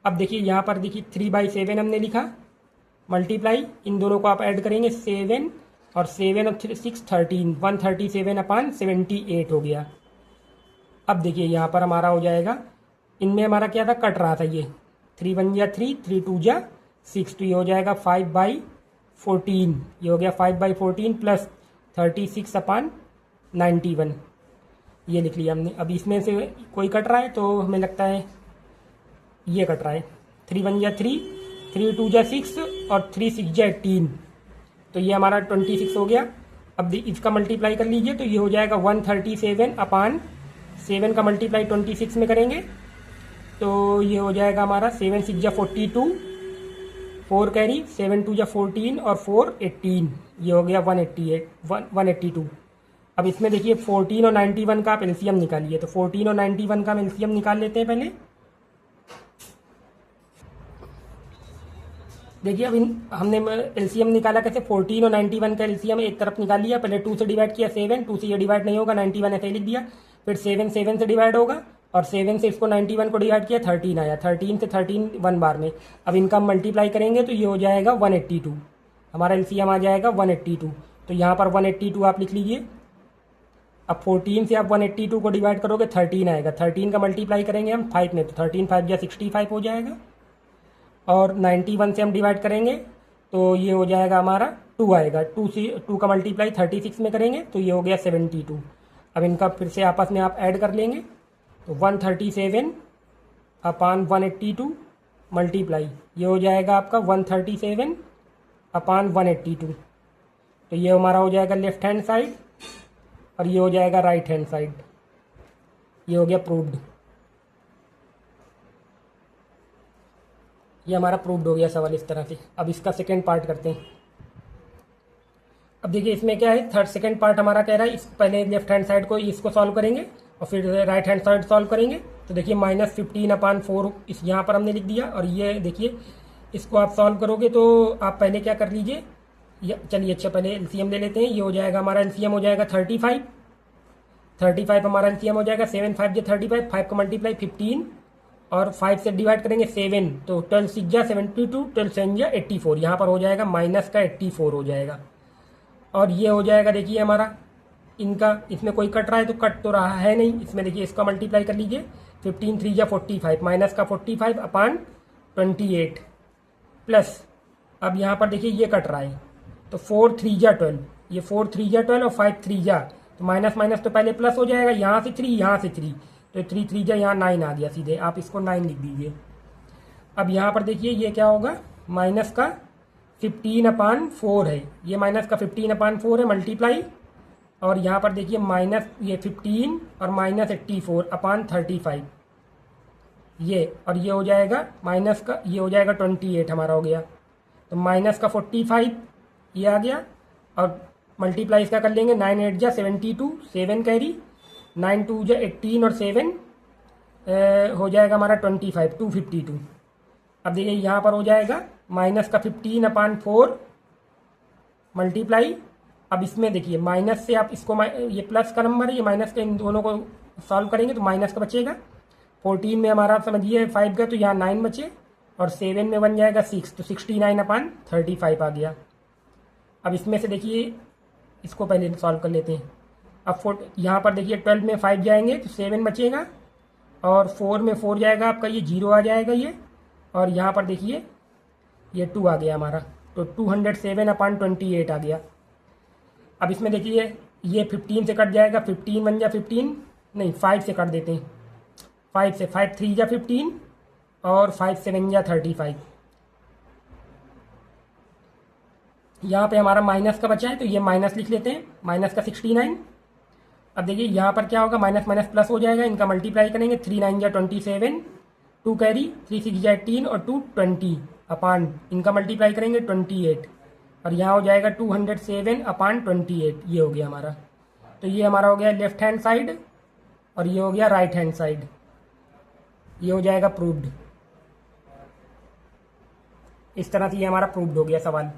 अब देखिए यहाँ पर देखिए 3/7 हमने लिखा, मल्टीप्लाई इन दोनों को आप ऐड करेंगे, 7 और 7 और 6 13, 137/78 हो गया। अब देखिए यहाँ पर हमारा हो जाएगा, इनमें हमारा क्या था? कट रहा था, ये 3 1 जा 3, 3 2 जा 6, तो ये हो जाएगा 5/14, ये हो गया 5/14 प्लस 36/91, ये लिख लिया हमने। अब इसमें से कोई कट रहा है तो हमें लगता है ये कट रहा है, 3 1 जा 3, 3 2 जा 6 और 3 6 जा 18, तो ये हमारा 26 हो गया। अब इसका मल्टीप्लाई कर लीजिए तो ये हो जाएगा 137 अपान 7 का मल्टीप्लाई 26 में करेंगे तो ये हो जाएगा हमारा 7 6 जा 42, 4 कैरी, 7 2 जा 14 और 4 18, ये हो गया 182। अब इसमें देखिए 14 और 91 का आप एलसीएम निकालिए, तो 14 और 91 का हम एलसीएम निकाल लेते हैं पहले। देखिए अब हमने एलसीएम निकाला कैसे, 14 और 91 का एलसीएम एक तरफ निकाल लिया, पहले 2 से डिवाइड किया, 7 2 से ये डिवाइड नहीं होगा, 91 ऐसे ही लिख दिया, फिर 7 7 से डिवाइड होगा और 7 से इसको 91 को डिवाइड किया, 13 आया, 13 से 13 1 बार में। अब इनका मल्टीप्लाई करेंगे तो ये हो जाएगा 182, हमारा एलसीएम आ जाएगा 182। तो यहाँ पर 182 आप लिख लीजिए। अब 14 से आप 182 को डिवाइड करोगे 13 आएगा, 13 का मल्टीप्लाई करेंगे हम 5 में, तो 13 5 या 65 हो जाएगा। और 91 से हम डिवाइड करेंगे तो ये हो जाएगा हमारा 2 आएगा, 2 का मल्टीप्लाई 36 में करेंगे तो ये हो गया 72। अब इनका फिर से आपस में आप ऐड कर लेंगे तो 137 अपान 182 मल्टीप्लाई, ये हो जाएगा आपका 137 अपान 182। तो ये हमारा हो जाएगा लेफ्ट हैंड साइड और ये हो जाएगा राइट हैंड साइड। ये हो गया प्रूव्ड, ये हमारा प्रूव्ड हो गया सवाल इस तरह से। अब इसका सेकेंड पार्ट करते हैं। अब देखिए इसमें क्या है, सेकेंड पार्ट हमारा कह रहा है, इस पहले लेफ्ट हैंड साइड को इसको सॉल्व करेंगे और फिर राइट हैंड साइड सॉल्व करेंगे। तो देखिए -15 अपान 4 इस यहाँ पर हमने लिख दिया, और ये देखिए इसको आप सॉल्व करोगे तो आप पहले क्या कर लीजिए, चलिए अच्छा पहले एलसीएम ले लेते हैं। ये हो जाएगा हमारा एलसीएम हो जाएगा 35 हमारा एलसीएम हो जाएगा, 7 5 या 35, 5 का मल्टीप्लाई 15 और 5 से डिवाइड करेंगे 7, तो 12 6 जा 72, 12 7 जा 84, यहाँ पर हो जाएगा माइनस का 84 हो जाएगा। और ये हो जाएगा देखिए हमारा इनका, इसमें कोई कट रहा है तो कट तो रहा है नहीं, इसमें देखिए इसका मल्टीप्लाई कर लीजिए, 15 3 जा 45, माइनस का 45 अपान 28 प्लस, अब यहाँ पर देखिए ये कट रहा है तो 4 3 जा 12, ये 4 3 जा 12 और 5 3 जा, तो माइनस माइनस तो पहले प्लस हो जाएगा, यहाँ से 3 यहाँ से 3, तो 3 3 जा यहाँ 9 आ गया सीधे, आप इसको 9 लिख दीजिए। अब यहाँ पर देखिए ये क्या होगा, माइनस का 15 अपान 4 है, ये माइनस का 15 अपान 4 है मल्टीप्लाई, और यहाँ पर देखिए माइनस ये 15 और माइनस 84 अपान 35 ये, और ये हो जाएगा माइनस का, ये हो जाएगा 28 हमारा हो गया, तो माइनस का 45 ये आ गया, और मल्टीप्लाई इसका कर लेंगे, 9 8 जा 72, 7 कैरी, 9 2 जा 18 और 7 हो जाएगा हमारा 25 252। अब देखिए यहाँ पर हो जाएगा माइनस का 15 अपान 4 मल्टीप्लाई, अब इसमें देखिए माइनस से आप इसको, ये प्लस का नंबर है, ये माइनस का, इन दोनों को सॉल्व करेंगे तो माइनस का बचेगा, 14 में हमारा आप समझिए 5 का, तो यहाँ 9 बचे, और 7 में बन जाएगा 6, तो 69 अपान 35 आ गया। अब इसमें से देखिए इसको पहले सॉल्व कर लेते हैं। अब यहाँ पर देखिए 12 में 5 जाएंगे तो 7 बचेगा, और 4 में 4 जाएगा आपका, ये 0 आ जाएगा ये, और यहाँ पर देखिए ये 2 आ गया हमारा, तो 207 अपान 28 आ गया। अब इसमें देखिए ये 15 से कट जाएगा, 15 बन जा 15, नहीं 5 से कट देते हैं, 5 से 5 3 जा 15 और 5 7 जा 35, यहाँ पे हमारा माइनस का बचा है तो ये माइनस लिख लेते हैं, माइनस का 69। अब देखिए यहाँ पर क्या होगा, माइनस माइनस प्लस हो जाएगा, इनका मल्टीप्लाई करेंगे, 3 9 जा 27, 2 कैरी, 3 6 जा 18 और 2 20 अपान, इनका मल्टीप्लाई करेंगे 28, और यहाँ हो जाएगा 207 अपान 28, ये हो गया हमारा। तो ये हमारा हो गया लेफ्ट हैंड साइड और ये हो गया राइट हैंड साइड, ये हो जाएगा प्रूव्ड। इस तरह से ये हमारा प्रूव्ड हो गया सवाल।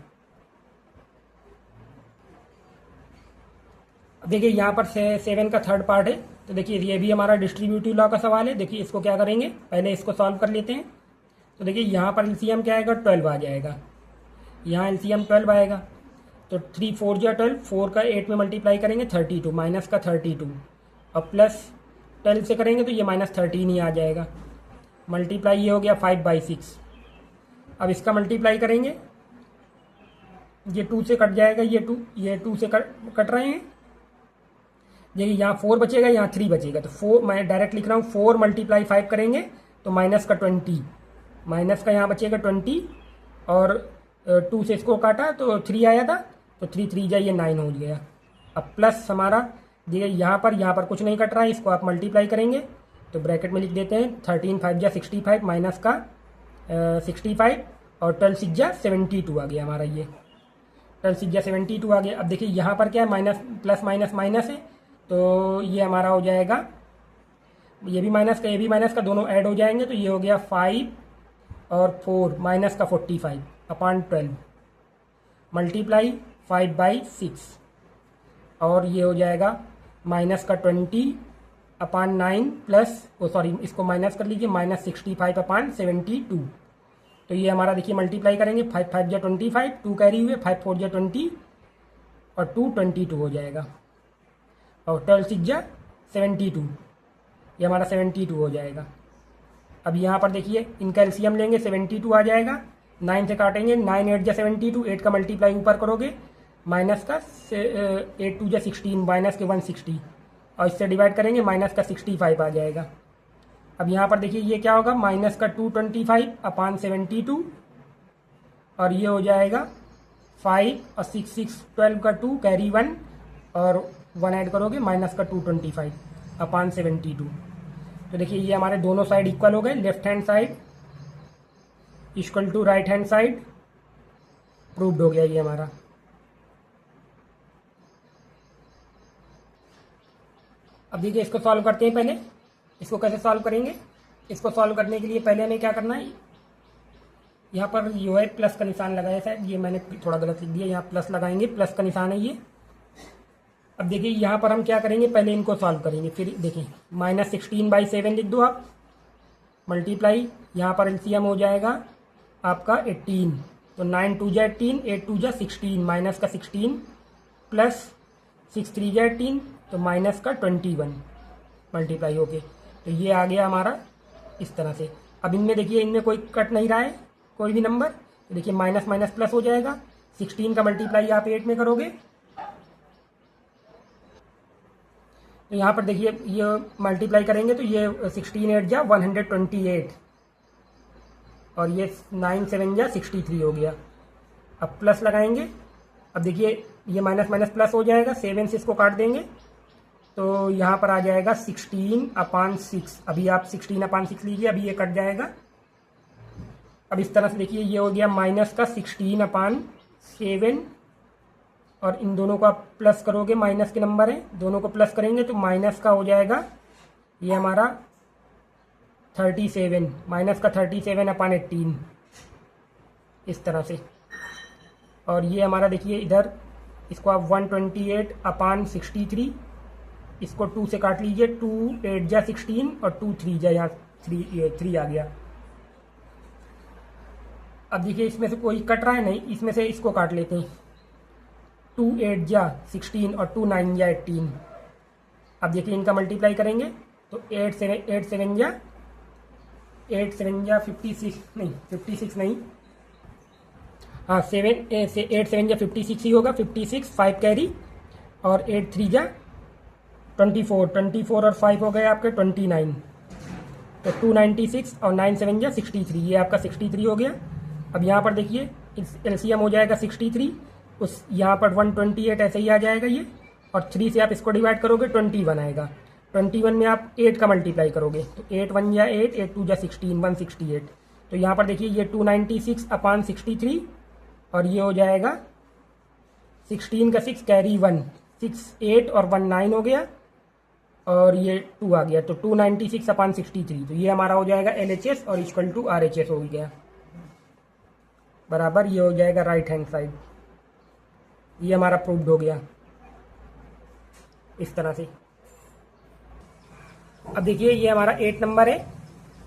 देखिए यहाँ पर 7 का थर्ड पार्ट है, तो देखिए ये भी हमारा डिस्ट्रीब्यूटिव लॉ का सवाल है। देखिए इसको क्या करेंगे, पहले इसको सॉल्व कर लेते हैं। तो देखिए यहाँ पर एलसीएम क्या आएगा, 12 आ जाएगा, यहाँ एलसीएम 12 आएगा, तो 3 4 जा 12, 4 का 8 में मल्टीप्लाई करेंगे 32, माइनस का 32, और प्लस 12 से करेंगे तो ये -13 ही आ जाएगा, मल्टीप्लाई ये हो गया 5/6। अब इसका मल्टीप्लाई करेंगे, ये 2 से कट जाएगा, ये 2 से कट रहे हैं, देखिए यहाँ 4 बचेगा, यहाँ 3 बचेगा, तो 4 मैं डायरेक्ट लिख रहा हूँ, 4 × 5 करेंगे तो माइनस का 20, माइनस का यहाँ बचेगा 20, और 2 से इसको काटा तो 3 आया था, तो 3 3 जा ये 9 हो गया, अब प्लस हमारा देखिए यहाँ पर कुछ नहीं कट रहा है, इसको आप मल्टीप्लाई करेंगे तो ब्रैकेट में लिख देते हैं 13 5 जा 65 माइनस का 65 और 12 6 जा 72 आ गया हमारा, ये 12 6 जा 72 आ गया। अब देखिए यहाँ पर क्या है, माइनस प्लस माइनस माइनस है, तो ये हमारा हो जाएगा, ये भी माइनस का दोनों ऐड हो जाएंगे, तो ये हो गया 5 और 4 माइनस का 45 अपॉन 12 मल्टीप्लाई 5/6 और ये हो जाएगा माइनस का 20 अपॉन 9 प्लस इसको माइनस कर लीजिए माइनस 65 अपॉन 72। तो ये हमारा देखिए मल्टीप्लाई करेंगे 5 5 जा 25, 2 कैरी हुए, 5 4 जा 20 और 2 22 हो जाएगा और 12 6 जा 72, ये हमारा 72 हो जाएगा। अब यहाँ पर देखिए इनका एलसीएम लेंगे 72 आ जाएगा, 9 से काटेंगे, 9 8 जा 72, 8 का मल्टीप्लाई ऊपर करोगे माइनस का 8 2 जा 16 माइनस के 160 और इससे डिवाइड करेंगे माइनस का 65 आ जाएगा। अब यहाँ पर देखिए ये क्या होगा, माइनस का 225 अपॉन 72 और ये हो जाएगा 5 और 6 6 12 का 2 कैरी 1 और 1 ऐड करोगे माइनस का 225 अपॉन 72। तो देखिए ये हमारे दोनों साइड इक्वल हो गए, left hand side equal to right hand side, proved हो गया ये हमारा। अब देखिए इसको सॉल्व करते हैं, पहले इसको कैसे सॉल्व करेंगे। इसको सॉल्व करने के लिए पहले हमें क्या करना है, यहाँ पर जो है प्लस का निशान लगाया शायद, ये मैंने थोड़ा गलत लिख दिया, यहाँ प्लस लगाएंगे, प्लस का निशान है ये। अब देखिए यहाँ पर हम क्या करेंगे, पहले इनको सॉल्व करेंगे, फिर देखिए माइनस 16/7 लिख दो आप, मल्टीप्लाई यहाँ पर एलसीएम हो जाएगा आपका 18, तो 9 2 जा 18, 8 2 जा 16 माइनस का 16 प्लस 6 3 जा 18 तो माइनस का 21 मल्टीप्लाई हो गए, तो ये आ गया हमारा इस तरह से। अब इनमें देखिए इनमें कोई कट नहीं रहा है कोई भी नंबर, तो देखिए माइनस माइनस प्लस हो जाएगा, 16 का मल्टीप्लाई आप 8 में करोगे तो यहाँ पर देखिए ये मल्टीप्लाई करेंगे तो ये 16 8 जा 128 और ये 9 7 जा 63 हो गया। अब प्लस लगाएंगे, अब देखिए ये माइनस माइनस प्लस हो जाएगा, 7 से इसको काट देंगे तो यहाँ पर आ जाएगा 16/6, अभी आप 16/6 लीजिए, अभी ये कट जाएगा। अब इस तरह से देखिए ये हो गया माइनस का 16/7 और इन दोनों को आप प्लस करोगे, माइनस के नंबर हैं, दोनों को प्लस करेंगे तो माइनस का हो जाएगा ये हमारा 37, माइनस का 37/18 इस तरह से। और ये हमारा देखिए इधर इसको आप 128/63, इसको 2 से काट लीजिए, 2 8 जा 16 और 2 3 जा, यहाँ 3 आ गया। अब देखिए इसमें से कोई कट रहा है नहीं, इसमें से इसको काट लेते हैं, 2 8 जा 16 और 2 9 जा 18। अब देखिए इनका मल्टीप्लाई करेंगे तो 8 7 जा 56 नहीं, हाँ 8 7 जा 56 ही होगा, 56 5 कैरी और 8 3 जा 24 और 5 हो गए आपके 29, तो 296 और 9 7 जा 63, ये आपका 63 हो गया। अब यहाँ पर देखिए एलसीएम हो जाएगा 63, उस यहाँ पर 128 ऐसे ही आ जाएगा ये, और 3 से आप इसको डिवाइड करोगे 21 आएगा, 21 में आप 8 का मल्टीप्लाई करोगे तो 8 1 जा 8, 8 2 जा 16, 168। तो यहाँ पर देखिए ये 296/63 और ये हो जाएगा 16 का 6 कैरी 1, 6 8 और 1 9 हो गया और ये 2 आ गया, तो 296/63, तो ये हमारा हो जाएगा LHS और इक्वल टू RHS हो गया बराबर, ये हो जाएगा राइट हैंड साइड। ये हमारा प्रूव्ड हो गया इस तरह से। अब देखिए ये हमारा 8 नंबर है,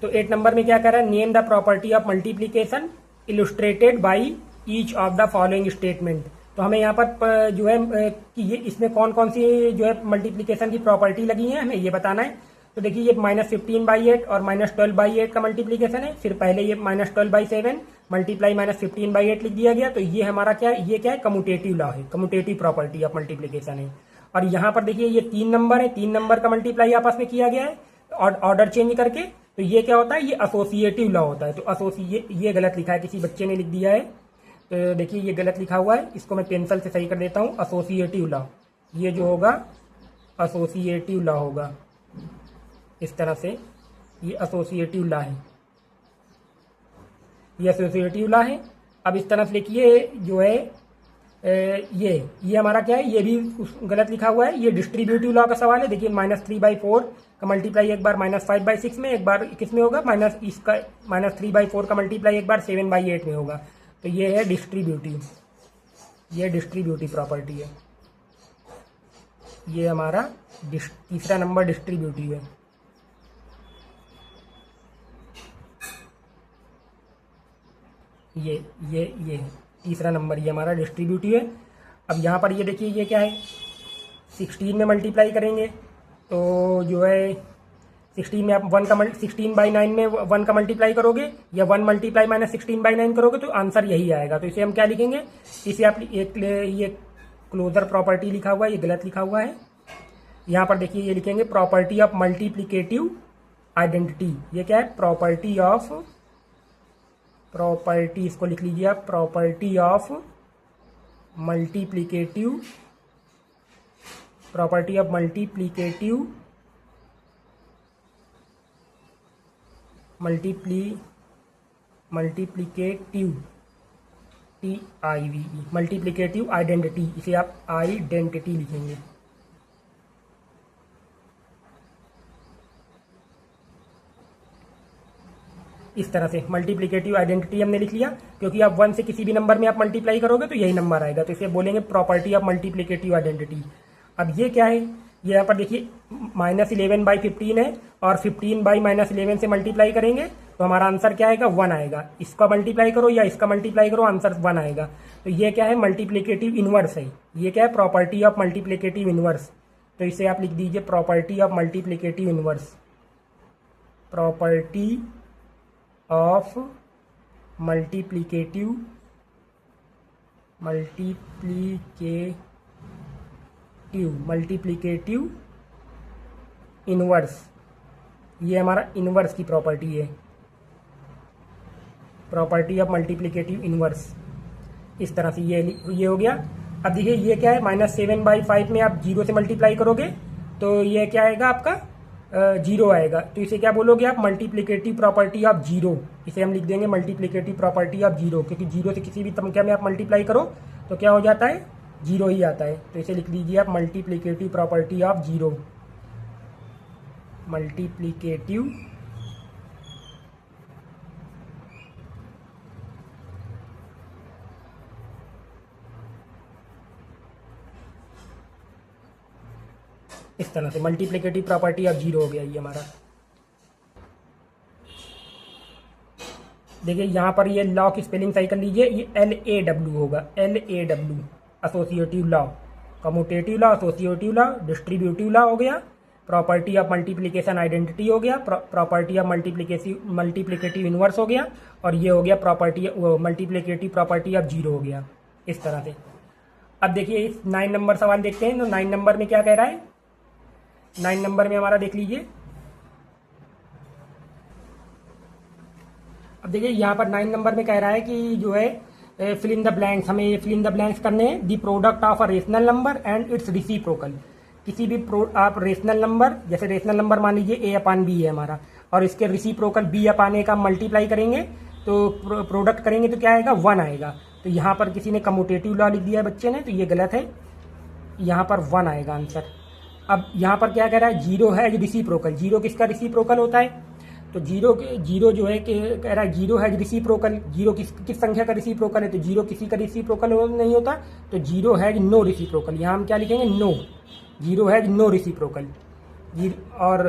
तो 8 नंबर में क्या कर रहा है, name the property of multiplication illustrated by each of the following statement. तो हमें यहाँ पर जो है कि ये इसमें कौन कौन सी जो है मल्टीप्लीकेशन की प्रॉपर्टी लगी है हमें ये बताना है। तो देखिए ये -15/8 और -12/8 का मल्टीप्लीकेशन है, फिर पहले ये -12/7 मल्टीप्लाई -15/8 लिख दिया गया, तो ये हमारा क्या है, ये क्या है, कम्यूटेटिव लॉ है, कम्यूटेटिव प्रॉपर्टी ऑफ मल्टीप्लीकेशन है। और यहाँ पर देखिए ये 3 नंबर है, 3 नंबर का मल्टीप्लाई आपस में किया गया है ऑर्डर चेंज करके, तो ये क्या होता है, ये एसोसिएटिव लॉ होता है। तो ये गलत लिखा है, किसी बच्चे ने लिख दिया है, तो देखिए ये गलत लिखा हुआ है, इसको मैं पेंसिल से सही कर देता हूँ, एसोसिएटिव लॉ, ये जो होगा एसोसिएटिव लॉ होगा। इस तरह से ये एसोसिएटिव लॉ है, ये एसोसिएटिव लॉ है। अब इस तरह से लिखिए जो है ये हमारा क्या है, ये भी गलत लिखा हुआ है, ये डिस्ट्रीब्यूटिव लॉ का सवाल है। देखिए -3/4 का मल्टीप्लाई एक बार -5/6 में, एक बार किस में होगा इसका -3/4 का मल्टीप्लाई एक बार 7/8 में होगा। तो ये है डिस्ट्रीब्यूटिव, ये डिस्ट्रीब्यूटिव प्रॉपर्टी है। ये हमारा तीसरा नंबर डिस्ट्रीब्यूटिव है। ये तीसरा नंबर ये हमारा डिस्ट्रीब्यूटिव है। अब यहाँ पर ये देखिए ये क्या है, 16 में मल्टीप्लाई करेंगे तो जो है 16 में आप 16/9 में 1 का मल्टीप्लाई करोगे या 1 मल्टीप्लाई -16/9 करोगे तो आंसर यही आएगा। तो इसे हम क्या लिखेंगे, इसे आप ये क्लोजर प्रॉपर्टी लिखा हुआ है, ये गलत लिखा हुआ है। यहाँ पर देखिए ये लिखेंगे प्रॉपर्टी ऑफ मल्टीप्लिकेटिव आइडेंटिटी। ये क्या है, प्रॉपर्टी, इसको लिख लीजिए आप, property of multiplicative multiplicative identity, इसे आप आइडेंटिटी लिखेंगे। इस तरह से मल्टीप्लिकेटिव आइडेंटिटी हमने लिख लिया, क्योंकि आप 1 से किसी भी नंबर में आप मल्टीप्लाई करोगे तो यही नंबर आएगा, तो इसे बोलेंगे प्रॉपर्टी ऑफ मल्टीप्लिकेटिव आइडेंटिटी। अब ये क्या है, ये यहाँ पर देखिए -11/15 है और 15/-11 से मल्टीप्लाई करेंगे तो हमारा आंसर क्या आएगा, 1 आएगा। इसका मल्टीप्लाई करो या इसका मल्टीप्लाई करो, आंसर 1 आएगा। तो ये क्या है, मल्टीप्लिकेटिव इनवर्स है। ये क्या है, प्रॉपर्टी ऑफ मल्टीप्लिकेटिव इनवर्स। तो इसे आप लिख दीजिए property of multiplicative inverse, property of multiplicative inverse. ये हमारा इनवर्स की प्रॉपर्टी है, प्रॉपर्टी ऑफ मल्टीप्लिकेटिव इनवर्स। इस तरह से ये हो गया। अब देखिए ये क्या है, -7/5 में आप 0 से मल्टीप्लाई करोगे तो ये क्या आएगा आपका 0 आएगा। तो इसे क्या बोलोगे आप, मल्टीप्लिकेटिव प्रॉपर्टी ऑफ 0। इसे हम लिख देंगे मल्टीप्लिकेटिव प्रॉपर्टी ऑफ 0, क्योंकि 0 से किसी भी संख्या में आप मल्टीप्लाई करो तो क्या हो जाता है, 0 ही आता है। तो इसे लिख दीजिए आप मल्टीप्लिकेटिव प्रॉपर्टी ऑफ 0, मल्टीप्लिकेटिव इस तरह से मल्टीप्लिकेटिव प्रॉपर्टी ऑफ 0 हो गया ये हमारा। देखिए यहाँ पर ये लॉ की स्पेलिंग सही कर लीजिए, ये LAW होगा, LAW associative law, commutative law, associative law, distributive law हो गया, प्रॉपर्टी ऑफ मल्टीप्लिकेशन आइडेंटिटी हो गया, प्रॉपर्टी ऑफ मल्टीप्लिकेटिव इनवर्स हो गया, और ये हो गया प्रॉपर्टी मल्टीप्लिकेटिव प्रॉपर्टी ऑफ 0 हो गया। इस तरह से अब देखिए इस 9 नंबर सवाल देखते हैं। तो 9 नंबर में क्या कह रहा है, 9 नंबर में हमारा देख लीजिए। अब देखिए यहाँ पर 9 नंबर में कह रहा है कि जो है फिल इन द ब्लैंक्स, हमें फिल इन द ब्लैंक्स करने हैं। The product of a rational number and it's reciprocal. किसी भी आप रेशनल नंबर, जैसे रेशनल नंबर मान लीजिए A/B है हमारा, और इसके रिसिप्रोकल B/A का मल्टीप्लाई करेंगे तो प्रोडक्ट करेंगे तो क्या आएगा, 1 आएगा। तो यहाँ पर किसी ने कम्यूटेटिव लॉ लिख दिया है बच्चे ने, तो ये गलत है, यहाँ पर 1 आएगा आंसर। अब यहाँ पर क्या कह रहा है, 0 है रिसिप्रोकल। 0 किसका रिसिप्रोकल होता है, तो 0 जो है कह रहा है 0 है रिसिप्रोकल। 0 किस संख्या का रिसिप्रोकल है, तो 0 किसी का रिसिप्रोकल नहीं होता, तो 0 है नो रिसिप्रोकल। यहाँ हम क्या लिखेंगे, नो, 0 है नो रिसिप्रोकल। और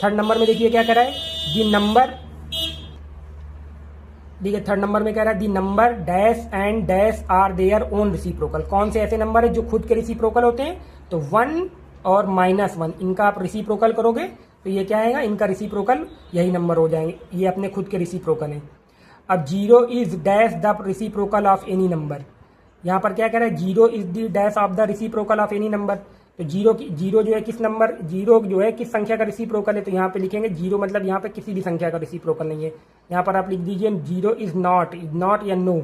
3rd नंबर में देखिए क्या कह रहा है, दी नंबर, देखिए 3rd नंबर में कह रहा है the number dash and dash are their own reciprocal. कौन से ऐसे नंबर है जो खुद के रिसिप्रोकल होते हैं, तो 1 और -1, इनका आप रिसिप्रोकल करोगे तो ये क्या आएगा, इनका रिसिप्रोकल यही नंबर हो जाएंगे, ये अपने खुद के रिसिप्रोकल हैं। अब 0 is dash the reciprocal of any number. यहाँ पर क्या कह रहा है, 0 is the dash of the reciprocal of any number. तो जीरो जो है किस नंबर, जीरो जो है किस संख्या का रेसिप्रोकल है, तो यहाँ पे लिखेंगे जीरो मतलब यहाँ पे किसी भी संख्या का रेसिप्रोकल नहीं है। यहाँ पर आप लिख दीजिए जीरो इज नॉट या नो,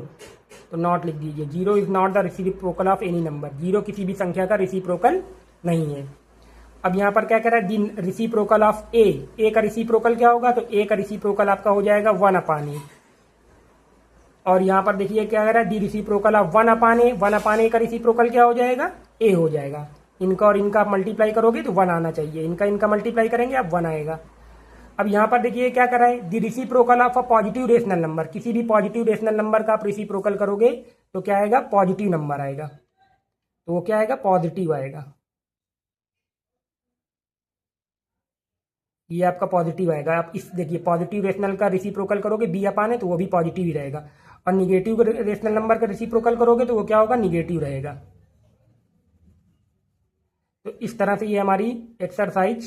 तो नॉट लिख दीजिए। Zero is not the reciprocal of any number, zero किसी भी संख्या का रेसिप्रोकल नहीं है। अब यहाँ पर क्या कह रहा है, दी रेसिप्रोकल ऑफ ए का रेसिप्रोकल क्या होगा, तो ए का रेसिप्रोकल आपका हो जाएगा 1/a। और यहाँ पर देखिए क्या कह रहा है, दी रेसिप्रोकल ऑफ 1/a का रेसिप्रोकल क्या हो जाएगा, ए हो जाएगा। इनका और इनका आप मल्टीप्लाई करोगे तो 1 आना चाहिए, इनका मल्टीप्लाई करेंगे अब 1 आएगा। अब यहाँ पर देखिए क्या कर रहा है, the reciprocal of a positive rational number, किसी भी पॉजिटिव रेशनल नंबर का आप रेसिप्रोकल करोगे तो क्या आएगा, पॉजिटिव नंबर आएगा, तो वो क्या आएगा, पॉजिटिव आएगा। ये आपका पॉजिटिव आएगा। आप इस देखिए पॉजिटिव रेशनल का रेसिप्रोकल करोगे b/a तो वो भी पॉजिटिव ही रहेगा, और निगेटिव रेशनल नंबर का रेसिप्रोकल करोगे तो वो क्या होगा, निगेटिव रहेगा। तो इस तरह से ये हमारी एक्सरसाइज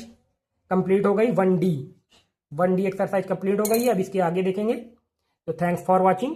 कंप्लीट हो गई, 1D एक्सरसाइज कंप्लीट हो गई है। अब इसके आगे देखेंगे। तो थैंक्स फॉर वॉचिंग।